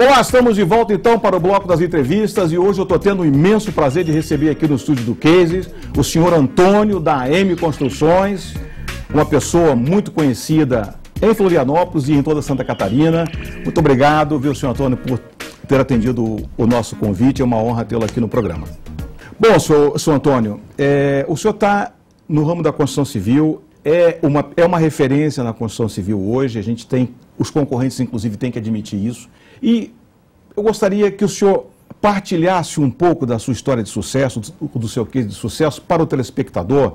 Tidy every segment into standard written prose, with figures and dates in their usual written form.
Olá, estamos de volta então para o bloco das entrevistas e hoje eu estou tendo o imenso prazer de receber aqui no estúdio do Cases o senhor Antônio da AM Construções, uma pessoa muito conhecida em Florianópolis e em toda Santa Catarina. Muito obrigado, viu, senhor Antônio, por ter atendido o nosso convite, é uma honra tê-lo aqui no programa. Bom, senhor Antônio, o senhor está no ramo da construção civil, é uma referência na construção civil hoje, a gente tem, os concorrentes inclusive têm que admitir isso. E eu gostaria que o senhor partilhasse um pouco da sua história de sucesso, do seu case de sucesso para o telespectador,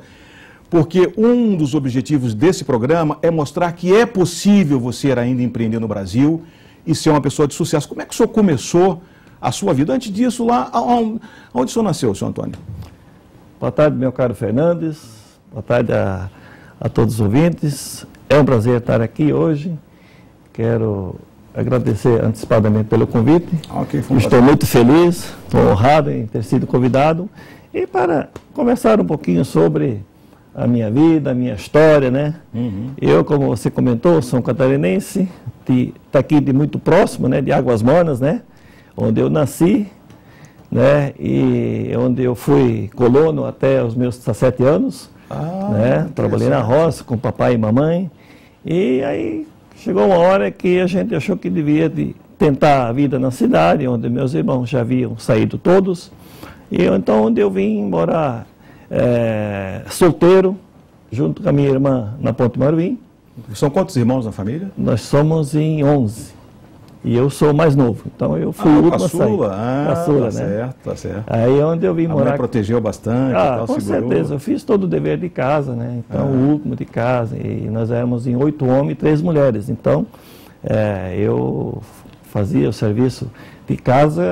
porque um dos objetivos desse programa é mostrar que é possível você ainda empreender no Brasil e ser uma pessoa de sucesso. Como é que o senhor começou a sua vida? Antes disso, lá onde o senhor nasceu, senhor Antônio? Boa tarde, meu caro Fernandes. Boa tarde a todos os ouvintes. É um prazer estar aqui hoje. Quero agradecer antecipadamente pelo convite. Estou muito feliz, estou honrado em ter sido convidado. E para conversar um pouquinho sobre a minha vida, a minha história, né? Eu, como você comentou, sou um catarinense, está aqui de muito próximo, né? De Águas Mornas, né? Onde eu nasci, né? E onde eu fui colono até os meus 17 anos, né? Trabalhei na roça com papai e mamãe. E aí chegou uma hora que a gente achou que devia tentar a vida na cidade, onde meus irmãos já haviam saído todos. E então onde eu vim morar solteiro, junto com a minha irmã na Ponte Marvim. São quantos irmãos na família? Nós somos em 11. E eu sou o mais novo, então eu fui o último a sair. Caçula, né? Certo, tá certo. Aí onde eu vim morar... A mãe protegeu bastante, tal, com segurou. certeza, eu fiz todo o dever de casa, né? Então, o último de casa, e nós éramos em 8 homens e 3 mulheres. Então, eu fazia o serviço de casa,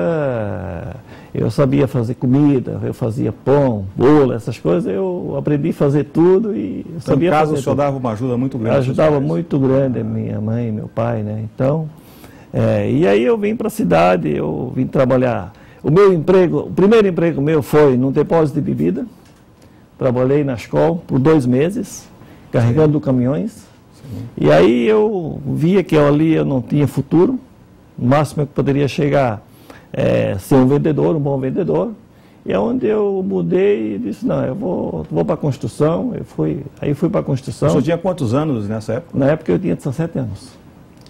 eu sabia fazer comida, eu fazia pão, bolo, essas coisas, eu aprendi a fazer tudo e eu sabia fazer. Em casa o senhor dava uma ajuda muito grande? Ajudava muito grande a minha mãe e meu pai, né? Então... e aí eu vim para a cidade, eu vim trabalhar. O primeiro emprego meu foi num depósito de bebida. Trabalhei na escola por 2 meses, carregando caminhões. E aí eu via que ali eu não tinha futuro. O máximo que poderia chegar ser um vendedor, um bom vendedor. E é onde eu mudei e disse, não, eu vou para a construção. Aí fui para a construção. O senhor tinha quantos anos nessa época? Na época eu tinha 17 anos.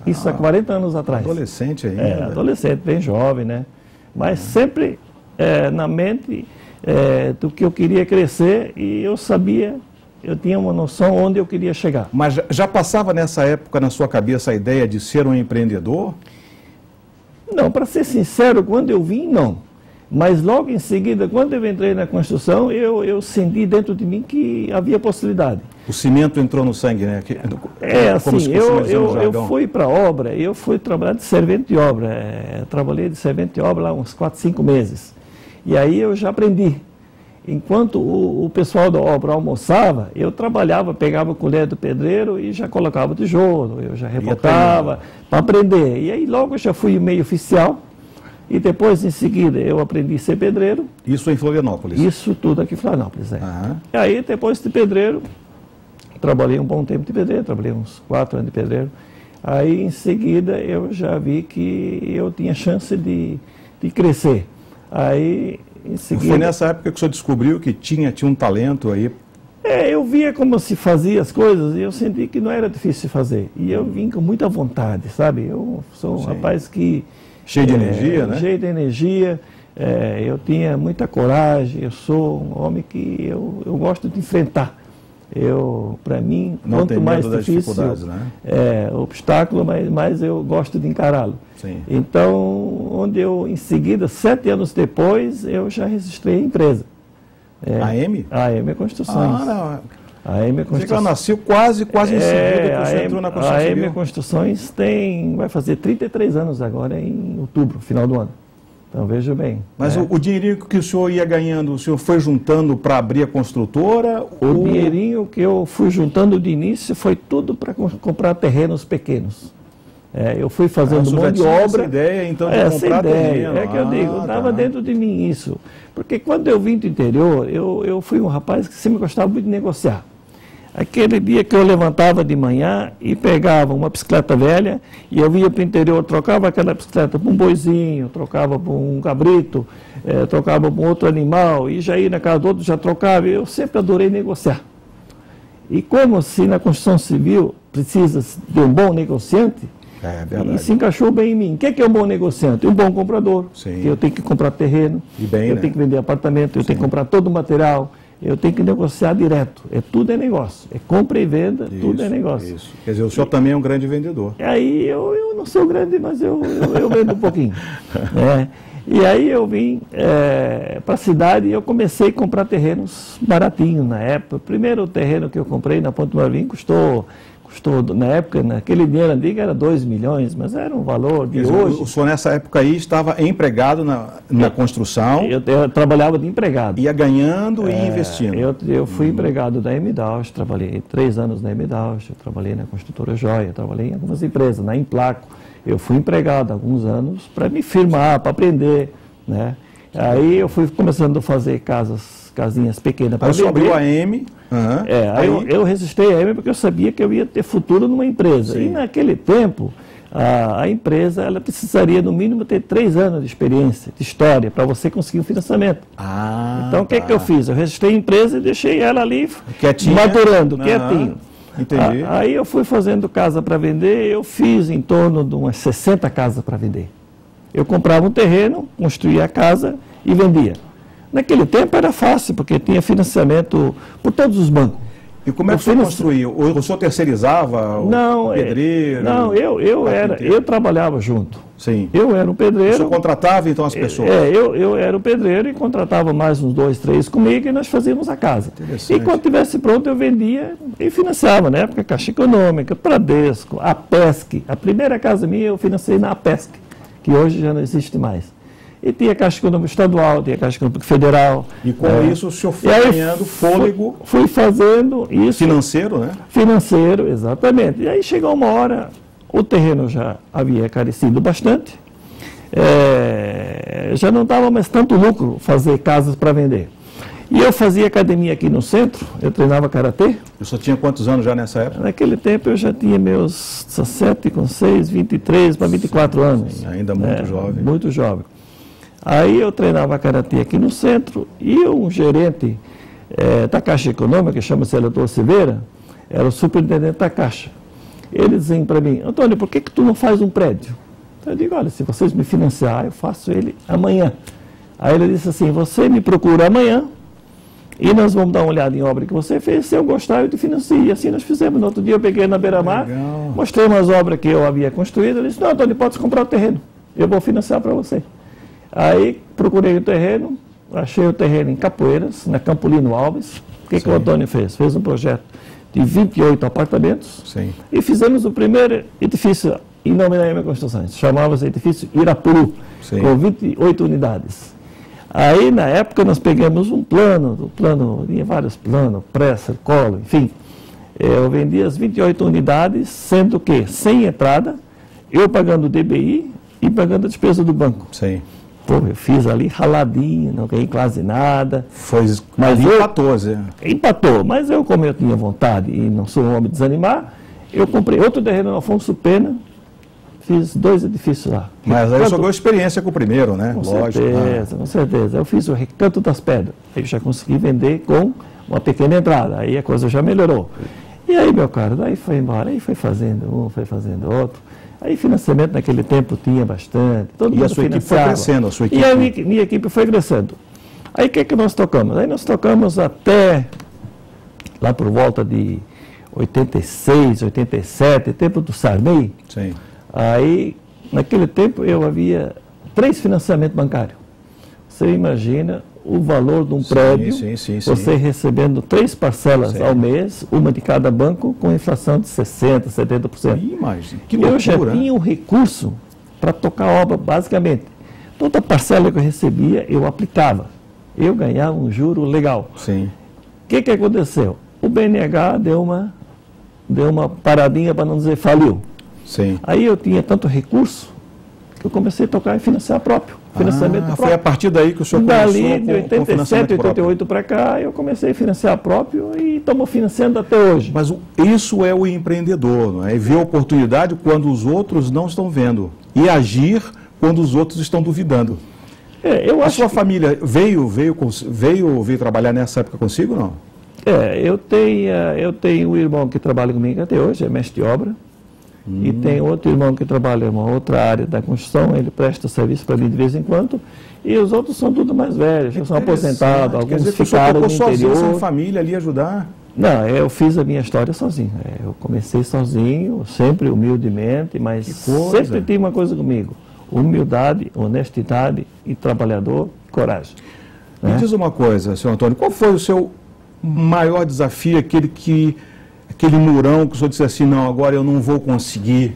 Isso há 40 anos atrás. Adolescente ainda. Adolescente, bem jovem, né? Mas sempre na mente do que eu queria crescer e eu sabia, eu tinha uma noção onde eu queria chegar. Mas já passava nessa época na sua cabeça a ideia de ser um empreendedor? Não, para ser sincero, quando eu vim, não. Mas logo em seguida, quando eu entrei na construção, eu senti dentro de mim que havia possibilidade. O cimento entrou no sangue, né? Assim, eu fui para a obra, eu fui trabalhar de servente de obra. Trabalhei de servente de obra lá uns 4, 5 meses. E aí eu já aprendi. Enquanto o pessoal da obra almoçava, eu trabalhava, pegava a colher do pedreiro e já colocava tijolo, eu já rebotava para aprender. E aí logo eu já fui meio oficial. E depois, em seguida, eu aprendi a ser pedreiro. Isso em Florianópolis? Isso tudo aqui em Florianópolis, E aí, depois de pedreiro, trabalhei um bom tempo de pedreiro, trabalhei uns 4 anos de pedreiro. Aí, em seguida, eu já vi que eu tinha chance de crescer. Aí, em seguida... Foi nessa época que o senhor descobriu que tinha um talento aí? Eu via como se fazia as coisas e eu senti que não era difícil de fazer. E eu vim com muita vontade, sabe? Eu sou um rapaz que... Cheio de energia, né? Cheio de energia, eu tinha muita coragem, eu sou um homem que eu gosto de enfrentar. Para mim, não quanto mais difícil, né? Obstáculo, mais eu gosto de encará-lo. Então, onde eu, em seguida, 7 anos depois, eu já registrei a empresa. AM? AM Construções. A AM Construções. Você nasceu quase em seguida que você entrou na construção civil. A AM Construções vai fazer 33 anos agora em outubro, final do ano. Então, veja bem. Mas o dinheirinho que o senhor ia ganhando, o senhor foi juntando para abrir a construtora? O dinheirinho que eu fui juntando de início foi tudo para comprar terrenos pequenos. Eu fui fazendo um monte de obra. Essa ideia, então, de comprar terreno. É que eu digo, estava dentro de mim isso. Porque quando eu vim do interior, eu fui um rapaz que sempre gostava muito de negociar. Aquele dia que eu levantava de manhã e pegava uma bicicleta velha e eu ia para o interior, trocava aquela bicicleta por um boizinho, trocava por um cabrito, trocava por um outro animal e já ia na casa do outro, já trocava. Eu sempre adorei negociar. E como se na construção civil precisa de um bom negociante, e se encaixou bem em mim. O que é um bom negociante? Um bom comprador. Sim. Que eu tenho que comprar terreno, eu tenho que vender apartamento, eu tenho que comprar todo o material, eu tenho que negociar direto. Tudo é negócio. É compra e venda, tudo é negócio. Isso. Quer dizer, o senhor também é um grande vendedor. Aí eu não sou grande, mas eu vendo um pouquinho. E aí eu vim para a cidade e eu comecei a comprar terrenos baratinhos na época. O primeiro terreno que eu comprei na Ponte Marlim custou, na época, naquele dinheiro antigo era 2 milhões, mas era um valor de hoje. O senhor nessa época aí estava empregado na construção? Eu trabalhava de empregado. Ia ganhando e investindo? Eu fui empregado da M-Dausch, trabalhei 3 anos na M-Dausch, eu trabalhei na Construtora Joia, trabalhei em algumas empresas, na Emplaco. Eu fui empregado há alguns anos para me firmar, para aprender, né? Aí eu fui começando a fazer casinhas pequenas para vender. Aí abriu a M. Aí eu registrei a M porque eu sabia que eu ia ter futuro numa empresa. Sim. E naquele tempo, a empresa ela precisaria no mínimo ter 3 anos de experiência, de história, para você conseguir um financiamento. Então o que é que eu fiz? Eu registrei a empresa e deixei ela ali maturando, quietinho. Entendi. Aí eu fui fazendo casa para vender, eu fiz em torno de umas 60 casas para vender. Eu comprava um terreno, construía a casa e vendia. Naquele tempo era fácil, porque tinha financiamento por todos os bancos. E como é que você construiu? O senhor terceirizava o pedreiro? Não, eu trabalhava junto. Sim. Eu era um pedreiro. O senhor contratava então as pessoas? Eu era o pedreiro e contratava mais uns 2, 3 comigo e nós fazíamos a casa. E quando estivesse pronto eu vendia e financiava. Na época, Caixa Econômica, Bradesco, a PESC. A primeira casa minha eu financei na PESC, que hoje já não existe mais. E tinha Caixa Econômica Estadual, tinha Caixa Econômica Federal. E com isso o senhor foi ganhando fôlego. Fui fazendo isso. Financeiro, né? Financeiro, exatamente. E aí chegou uma hora, o terreno já havia carecido bastante, já não dava mais tanto lucro fazer casas para vender. E eu fazia academia aqui no centro, eu treinava karatê. O senhor tinha quantos anos já nessa época? Naquele tempo eu já tinha meus 17 com 6, 23 para 24 anos. Ainda muito jovem. Muito jovem. Aí eu treinava karatê aqui no centro e um gerente da Caixa Econômica, que chama-se Eleitor Silveira, era o superintendente da Caixa. Ele dizia para mim: Antônio, por que tu não faz um prédio? Eu digo: olha, se vocês me financiarem, eu faço ele amanhã. Aí ele disse assim: você me procura amanhã e nós vamos dar uma olhada em obra que você fez, se eu gostar eu te financio. E assim nós fizemos. No outro dia eu peguei na beira-mar, mostrei umas obras que eu havia construído, ele disse: não, Antônio, pode comprar o terreno, eu vou financiar para você. Aí procurei o terreno, achei o terreno em Capoeiras, na Campolino Alves. O que o Antônio fez? Fez um projeto de 28 apartamentos. Sim. E fizemos o primeiro edifício em nome da M Construções. Chamava-se edifício Irapuru, com 28 unidades. Aí, na época, nós pegamos um plano, tinha vários planos, pressa, colo, enfim. Eu vendi as 28 unidades, sendo que sem entrada, eu pagando o DBI e pagando a despesa do banco. Sim. Pô, eu fiz ali raladinho, não ganhei quase nada. Mas empatou, Zé. Empatou, mas eu, como eu tinha vontade e não sou um homem de desanimar, eu comprei outro terreno no Afonso Pena, fiz 2 edifícios lá. Mas aí você ganhou experiência com o primeiro, né? Com certeza, com certeza. Eu fiz o Recanto das Pedras, aí eu já consegui vender com uma pequena entrada, aí a coisa já melhorou. E aí, meu caro, daí foi embora, aí foi fazendo um, foi fazendo outro. Aí financiamento naquele tempo tinha bastante. Todo mundo a sua equipe foi crescendo, a sua equipe? E a minha equipe foi crescendo. Aí o que é que nós tocamos? Aí nós tocamos até lá por volta de 86, 87, tempo do Sarney. Sim. Aí, naquele tempo, eu havia 3 financiamentos bancários. Você imagina o valor de um prédio, você recebendo 3 parcelas ao mês, uma de cada banco, com inflação de 60%, 70%. Imagina, que loucura. Eu já tinha um recurso para tocar a obra, basicamente. Toda parcela que eu recebia, eu aplicava. Eu ganhava um juro legal. Sim. O que aconteceu? O BNH deu uma paradinha, para não dizer faliu. Sim. Aí eu tinha tanto recurso, eu comecei a tocar em financiar próprio, financiamento próprio. Foi a partir daí que o senhor começou Dali, de 87, 88 para cá, eu comecei a financiar próprio e estamos financiando até hoje. Mas isso é o empreendedor, não é? E ver a oportunidade quando os outros não estão vendo. E agir quando os outros estão duvidando. A sua família veio trabalhar nessa época consigo, não? Eu tenho um irmão que trabalha comigo até hoje, é mestre de obra. E tem outro irmão que trabalha em uma outra área da construção, ele presta serviço para mim de vez em quando. E os outros são tudo mais velhos, já são aposentados, alguns ficaram no interior. Sem família ali ajudar? Não, eu fiz a minha história sozinho. Eu comecei sozinho, sempre humildemente, mas sempre tive uma coisa comigo: humildade, honestidade e trabalhador, coragem. Me diz uma coisa, senhor Antônio, qual foi o seu maior desafio, aquele murão que o senhor disse assim, não, agora eu não vou conseguir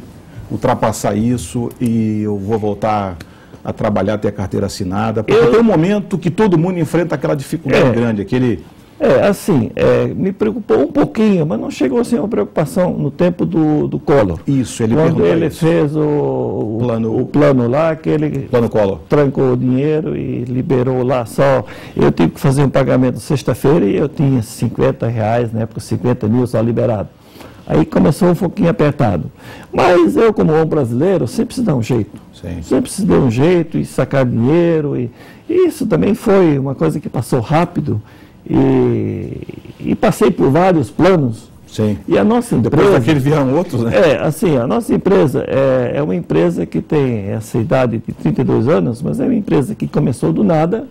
ultrapassar isso e eu vou voltar a trabalhar, ter a carteira assinada? Porque tem um momento que todo mundo enfrenta aquela dificuldade grande, me preocupou um pouquinho, mas não chegou a ser uma preocupação no tempo do Collor. Isso, quando ele fez o plano lá, que ele plano Collor trancou o dinheiro e liberou lá só. Eu tive que fazer um pagamento sexta-feira e eu tinha R$50, na época 50 mil só liberado. Aí começou um pouquinho apertado. Mas eu, como bom brasileiro, sempre se dá um jeito. Sim. Sempre se deu um jeito e sacar dinheiro. E isso também foi uma coisa que passou rápido. E passei por vários planos. Sim. E a nossa empresa... Depois daquele vieram outros, né? A nossa empresa é uma empresa que tem essa idade de 32 anos, mas é uma empresa que começou do nada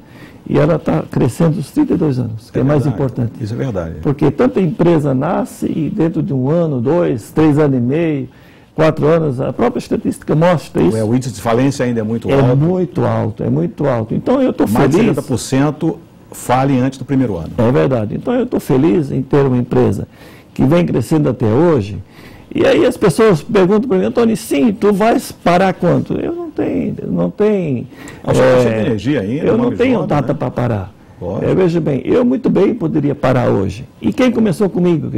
e ela está crescendo os 32 anos, que é mais importante. Isso é verdade. Porque tanta empresa nasce e dentro de 1 ano, 2, 3 anos e meio, 4 anos, a própria estatística mostra isso. O índice de falência ainda é muito alto. É muito alto, é muito alto. Então eu estou feliz... Mais de 70% falem antes do primeiro ano. É verdade. Então eu estou feliz em ter uma empresa que vem crescendo até hoje. E aí as pessoas perguntam para mim, Antônio, sim, tu vais parar quanto? Eu não tenho energia ainda. Eu não tenho data para parar. Veja bem, eu muito bem poderia parar hoje. E quem começou comigo?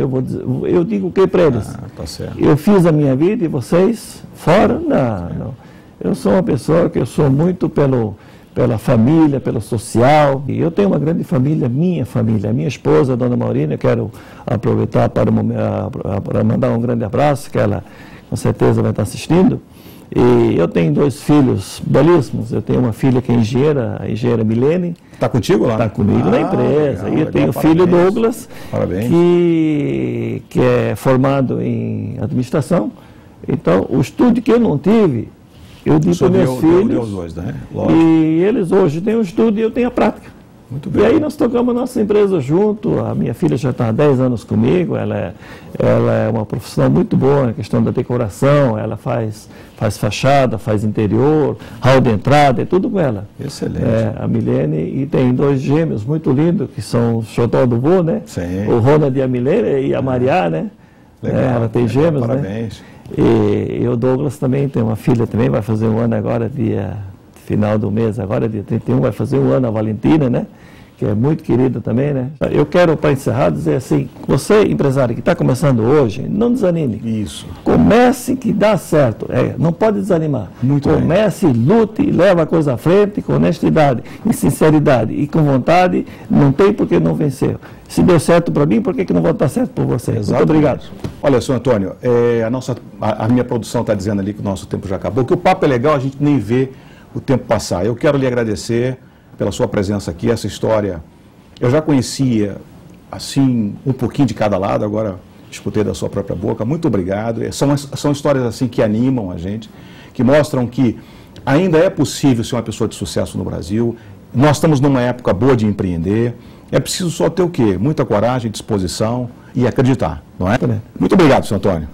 Eu digo o que para eles? Tá certo. Eu fiz a minha vida e vocês fora? Não. Eu sou uma pessoa que eu sou muito pela família, pelo social. E eu tenho uma grande família, minha esposa, a dona Maurina, eu quero aproveitar para mandar um grande abraço, que ela com certeza vai estar assistindo. E eu tenho 2 filhos belíssimos, eu tenho uma filha que é engenheira, a engenheira Milene. Está contigo lá? Está comigo na empresa. Legal, e eu tenho o filho Douglas, que é formado em administração. Então, o estudo que eu não tive, eu digo para meus filhos, dois, né? E eles hoje têm o estudo e eu tenho a prática. Muito bem. E aí nós tocamos a nossa empresa junto, a minha filha já está há 10 anos comigo, ela é uma profissional muito boa na questão da decoração, ela faz fachada, faz interior, hall de entrada, é tudo com ela. Excelente. A Milene, e tem 2 gêmeos muito lindos, que são o xodó do vô, né? Sim. O Ronald e a Milene e a Maria, né? Legal. Ela tem gêmeos, parabéns. Né? E o Douglas também tem uma filha também, vai fazer 1 ano agora, final do mês, agora dia 31, vai fazer 1 ano, a Valentina, né? Que é muito querida também, né? Eu quero, para encerrar, dizer assim, você, empresário que está começando hoje, não desanime. Isso. Comece que dá certo. Não pode desanimar. Comece, lute, leva a coisa à frente, com honestidade, e sinceridade e com vontade, não tem por que não vencer. Se deu certo para mim, por que não vai dar certo por você? Exatamente. Muito obrigado. Olha, senhor Antônio, a minha produção está dizendo ali que o nosso tempo já acabou, que o papo é legal, a gente nem vê o tempo passar. Eu quero lhe agradecer pela sua presença aqui, essa história. Eu já conhecia, assim, um pouquinho de cada lado, agora escutei da sua própria boca. Muito obrigado. São histórias assim que animam a gente, que mostram que ainda é possível ser uma pessoa de sucesso no Brasil. Nós estamos numa época boa de empreender. É preciso só ter o quê? Muita coragem, disposição e acreditar, não é? Muito obrigado, senhor Antônio.